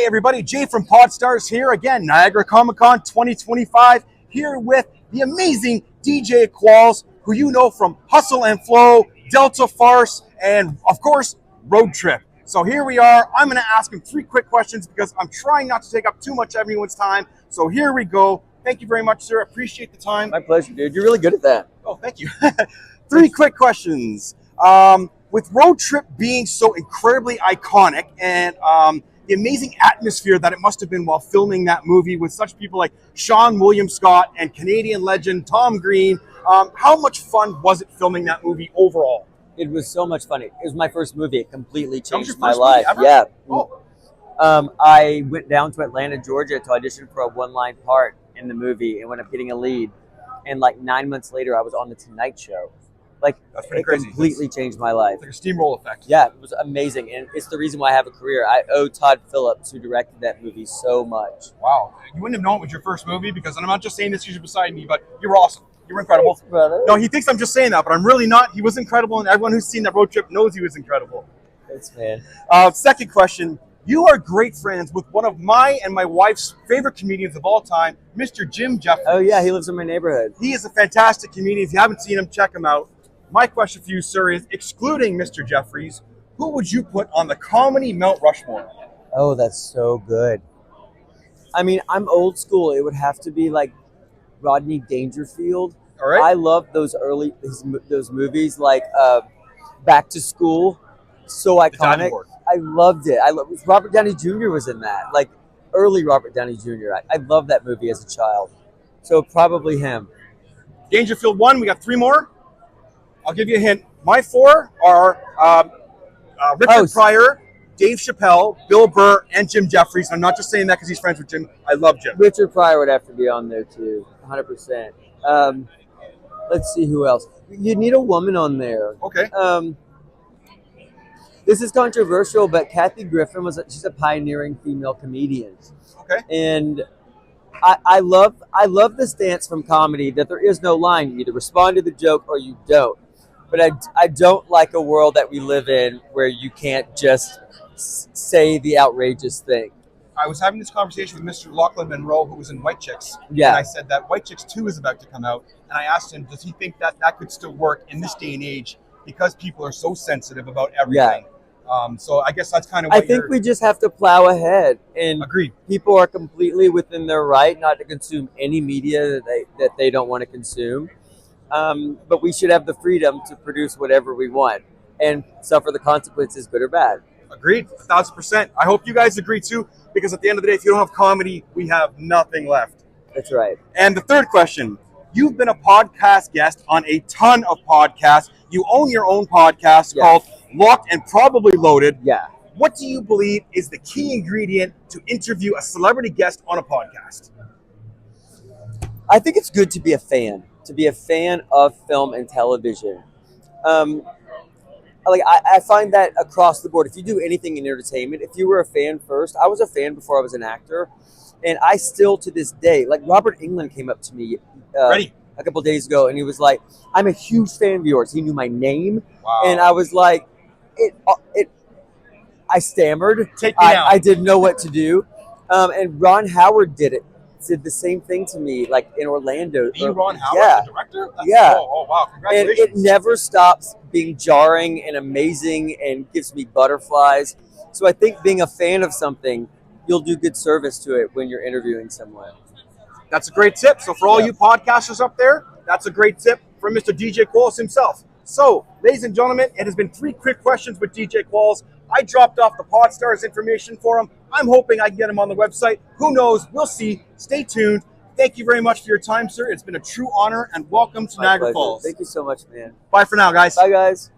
everybody, Jay from Podstarz here again, Niagara Comic-Con 2025, here with the amazing DJ Qualls, who you know from Hustle and Flow, Delta Farce, and of course, Road Trip. So here we are. I'm going to ask him 3 quick questions because I'm trying not to take up too much of everyone's time. So here we go. Thank you very much, sir. Appreciate the time. My pleasure, dude. You're really good at that. Oh, thank you. 3 quick questions. With Road Trip being so incredibly iconic and the amazing atmosphere that it must have been while filming that movie with such people like Sean William Scott and Canadian legend Tom Green, how much fun was it filming that movie overall? It was so much fun. It was my first movie. It completely changed my life. Ever? Yeah. Oh. I went down to Atlanta, Georgia to audition for a one-line part in the movie and wound up getting a lead. And like 9 months later, I was on The Tonight Show. Like, that's pretty it crazy. Completely changed my life. It's like a steamroll effect. Yeah, it was amazing. And it's the reason why I have a career. I owe Todd Phillips, who directed that movie, so much. Wow. You wouldn't have known it was your first movie because, and I'm not just saying this because you're beside me, but you were awesome. You were incredible. Thanks, brother. No, he thinks I'm just saying that, but I'm really not. He was incredible, and everyone who's seen that Road Trip knows he was incredible. Thanks, man. Second question. You are great friends with one of my and my wife's favorite comedians of all time, Mr. Jim Jeffries. Oh, yeah, he lives in my neighborhood. He is a fantastic comedian. If you haven't seen him, check him out. My question for you, sir, is excluding Mr. Jeffries, who would you put on the comedy Mount Rushmore? Oh, that's so good. I mean, I'm old school. It would have to be like Rodney Dangerfield. All right. I love those those movies like Back to School. So iconic. I loved it. Robert Downey Jr. was in that. Like early Robert Downey Jr. I loved that movie as a child. So probably him. Dangerfield 1. We got 3 more. I'll give you a hint. My 4 are Richard Pryor, Dave Chappelle, Bill Burr, and Jim Jeffries. I'm not just saying that because he's friends with Jim. I love Jim. Richard Pryor would have to be on there too, 100%. Let's see who else. You need a woman on there. Okay. This is controversial, but Kathy Griffin she's a pioneering female comedian. Okay. And I love the stance from comedy that there is no line. You either respond to the joke or you don't. But I don't like a world that we live in where you can't just say the outrageous thing. I was having this conversation with Mr. Lachlan Monroe, who was in White Chicks. Yeah. And I said that White Chicks 2 is about to come out. And I asked him, does he think that that could still work in this day and age because people are so sensitive about everything? Yeah. So I guess that's kind of what I think we just have to plow ahead. And agreed. People are completely within their right not to consume any media that they don't want to consume. But we should have the freedom to produce whatever we want and suffer the consequences, good or bad. Agreed, 1,000%. I hope you guys agree too, because at the end of the day, if you don't have comedy, we have nothing left. That's right. And the third question, you've been a podcast guest on a ton of podcasts. You own your own podcast called Locked and Probably Loaded. Yeah. What do you believe is the key ingredient to interview a celebrity guest on a podcast? I think it's good to be a fan of film and television. I find that across the board. If you do anything in entertainment, if you were a fan first, I was a fan before I was an actor, and I still to this day, like Robert Englund came up to me a couple days ago, and he was like, "I'm a huge fan of yours." He knew my name, and I was like, I stammered. Take me out. I didn't know what to do, and Ron Howard did the same thing to me, like in Orlando. Ron Howard, the director? Oh, wow, congratulations. And it never stops being jarring and amazing and gives me butterflies. So I think being a fan of something, you'll do good service to it when you're interviewing someone. That's a great tip. So for all you podcasters up there, that's a great tip from Mr. DJ Qualls himself. So, ladies and gentlemen, it has been 3 quick questions with DJ Qualls. I dropped off the Podstarz information for him. I'm hoping I can get him on the website. Who knows? We'll see. Stay tuned. Thank you very much for your time, sir. It's been a true honor, and welcome to Niagara Falls. Thank you so much, man. Bye for now, guys. Bye, guys.